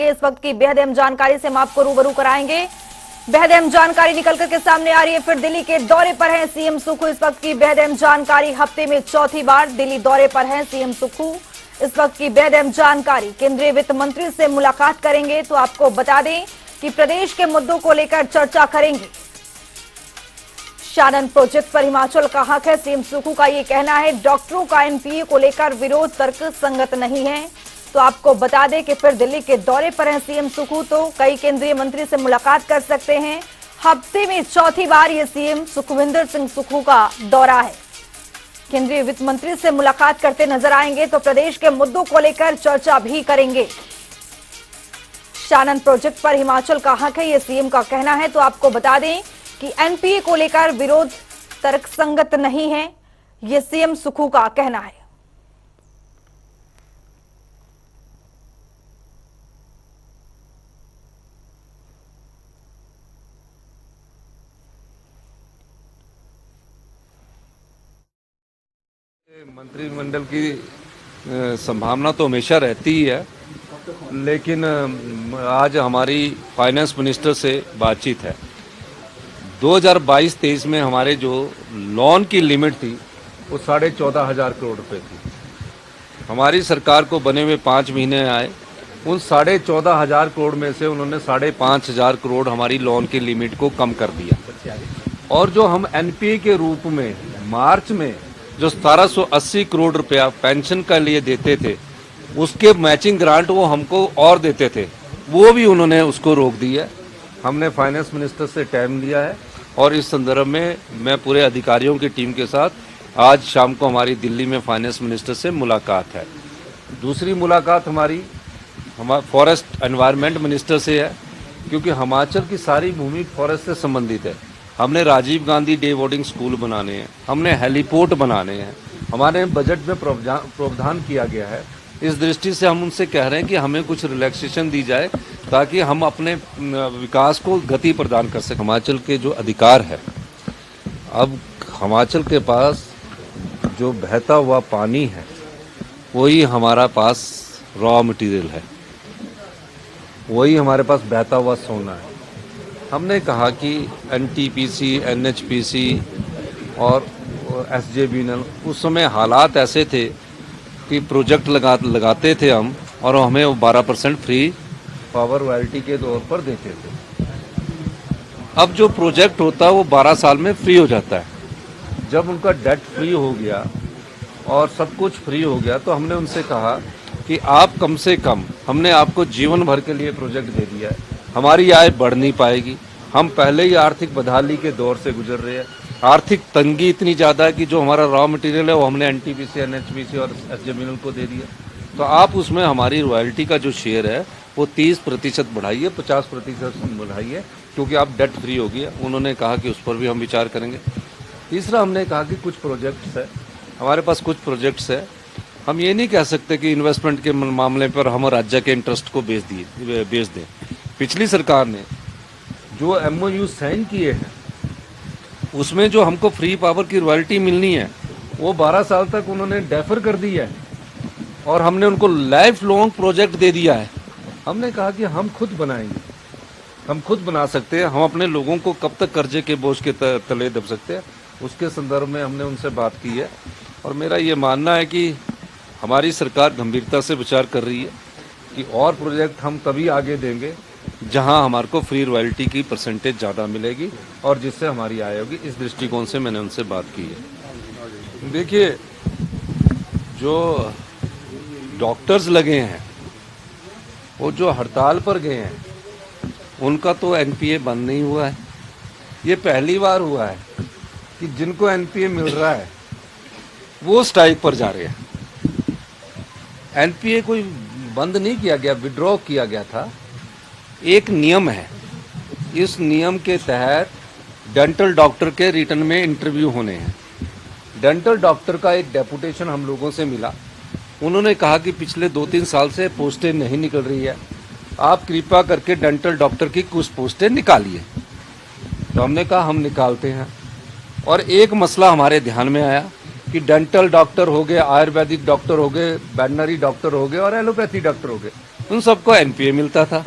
इस वक्त की बेहद अहम जानकारी से हम आपको रूबरू कराएंगे। बेहद अहम जानकारी निकल करके सामने आ रही है। फिर दिल्ली के दौरे पर हैं सीएम सुक्खू। इस वक्त की बेहद अहम जानकारी, हफ्ते में चौथी बार दिल्ली दौरे पर हैं सीएम सुक्खू। इस वक्त की बेहद अहम जानकारी, केंद्रीय वित्त मंत्री से मुलाकात करेंगे। तो आपको बता दें कि प्रदेश के मुद्दों को लेकर चर्चा करेंगे। शानन प्रोजेक्ट पर हिमाचल का हक है, सीएम सुक्खू का ये कहना है। डॉक्टरों का एनपीए को लेकर विरोध तर्क संगत नहीं है। तो आपको बता दें कि फिर दिल्ली के दौरे पर हैं सीएम सुक्खू, तो कई केंद्रीय मंत्री से मुलाकात कर सकते हैं। हफ्ते में चौथी बार ये सीएम सुखविंदर सिंह सुक्खू का दौरा है। केंद्रीय वित्त मंत्री से मुलाकात करते नजर आएंगे, तो प्रदेश के मुद्दों को लेकर चर्चा भी करेंगे। शानन प्रोजेक्ट पर हिमाचल का हक है, ये सीएम का कहना है। तो आपको बता दें कि एनपीए को लेकर विरोध तर्कसंगत नहीं है, ये सीएम सुक्खू का कहना है। मंत्रिमंडल की संभावना तो हमेशा रहती ही है, लेकिन आज हमारी फाइनेंस मिनिस्टर से बातचीत है। 2022-23 में हमारे जो लोन की लिमिट थी वो 14,500 करोड़ रुपए थी। हमारी सरकार को बने हुए 5 महीने आए, उन 14,500 करोड़ में से उन्होंने 5,500 करोड़ हमारी लोन की लिमिट को कम कर दिया। और जो हम एनपीए के रूप में मार्च में जो 1780 करोड़ रुपया पेंशन का लिए देते थे, उसके मैचिंग ग्रांट वो हमको और देते थे, वो भी उन्होंने उसको रोक दिया। हमने फाइनेंस मिनिस्टर से टाइम लिया है और इस संदर्भ में मैं पूरे अधिकारियों की टीम के साथ आज शाम को हमारी दिल्ली में फाइनेंस मिनिस्टर से मुलाकात है। दूसरी मुलाकात हमारी फॉरेस्ट एनवायरनमेंट मिनिस्टर से है, क्योंकि हिमाचल की सारी भूमि फॉरेस्ट से संबंधित है। हमने Rajiv Gandhi day boarding school बनाने हैं, हमने हेलीपोर्ट बनाने हैं, हमारे बजट में प्रावधान किया गया है। इस दृष्टि से हम उनसे कह रहे हैं कि हमें कुछ रिलैक्सेशन दी जाए ताकि हम अपने विकास को गति प्रदान कर सकें। हिमाचल के जो अधिकार है, अब हिमाचल के पास जो बहता हुआ पानी है वही हमारा पास रॉ मटेरियल है, वही हमारे पास बहता हुआ सोना है। हमने कहा कि एनटीपीसी, एनएचपीसी और एसजेवीएनएल, उस समय हालात ऐसे थे कि प्रोजेक्ट लगाते थे हम और हमें 12% फ्री पावर रॉयल्टी के तौर पर देते थे। अब जो प्रोजेक्ट होता है वो 12 साल में फ्री हो जाता है। जब उनका डेट फ्री हो गया और सब कुछ फ्री हो गया, तो हमने उनसे कहा कि आप कम से कम, हमने आपको जीवन भर के लिए प्रोजेक्ट दे दिया है, हमारी आय बढ़ नहीं पाएगी। हम पहले ही आर्थिक बदहाली के दौर से गुजर रहे हैं। आर्थिक तंगी इतनी ज़्यादा है कि जो हमारा रॉ मटेरियल है वो हमने एनटीपीसी, एनएचपीसी और एसजेवीएनएल को दे दिया। तो आप उसमें हमारी रॉयल्टी का जो शेयर है वो 30% बढ़ाइए, 50% बढ़ाइए, क्योंकि आप डेट फ्री हो गई है। उन्होंने कहा कि उस पर भी हम विचार करेंगे। तीसरा, हमने कहा कि कुछ प्रोजेक्ट्स है, हमारे पास कुछ प्रोजेक्ट्स है, हम ये नहीं कह सकते कि इन्वेस्टमेंट के मामले पर हम राज्य के इंटरेस्ट को बेच दें। पिछली सरकार ने जो एमओयू साइन किए हैं उसमें जो हमको फ्री पावर की रॉयल्टी मिलनी है वो 12 साल तक उन्होंने डेफर कर दिया है और हमने उनको लाइफ लॉन्ग प्रोजेक्ट दे दिया है। हमने कहा कि हम खुद बनाएंगे, हम खुद बना सकते हैं, हम अपने लोगों को कब तक कर्जे के बोझ के तले दब सकते हैं, उसके संदर्भ में हमने उनसे बात की है। और मेरा ये मानना है कि हमारी सरकार गंभीरता से विचार कर रही है कि और प्रोजेक्ट हम तभी आगे देंगे जहां हमारे को फ्री रॉयल्टी की परसेंटेज ज़्यादा मिलेगी और जिससे हमारी आय होगी। इस दृष्टिकोण से मैंने उनसे बात की है। देखिए, जो डॉक्टर्स लगे हैं, वो जो हड़ताल पर गए हैं, उनका तो एनपीए बंद नहीं हुआ है। ये पहली बार हुआ है कि जिनको एनपीए मिल रहा है वो स्ट्राइक पर जा रहे हैं। एनपीए कोई बंद नहीं किया गया, विड्रॉ किया गया था। एक नियम है, इस नियम के तहत डेंटल डॉक्टर के रिटर्न में इंटरव्यू होने हैं। डेंटल डॉक्टर का एक डेपुटेशन हम लोगों से मिला, उन्होंने कहा कि पिछले 2-3 साल से पोस्टें नहीं निकल रही है, आप कृपया करके डेंटल डॉक्टर की कुछ पोस्टें निकालिए। तो हमने कहा हम निकालते हैं। और एक मसला हमारे ध्यान में आया कि डेंटल डॉक्टर हो गए, आयुर्वेदिक डॉक्टर हो गए, वेटनरी डॉक्टर हो गए और एलोपैथी डॉक्टर हो गए, उन सबको एनपीए मिलता था।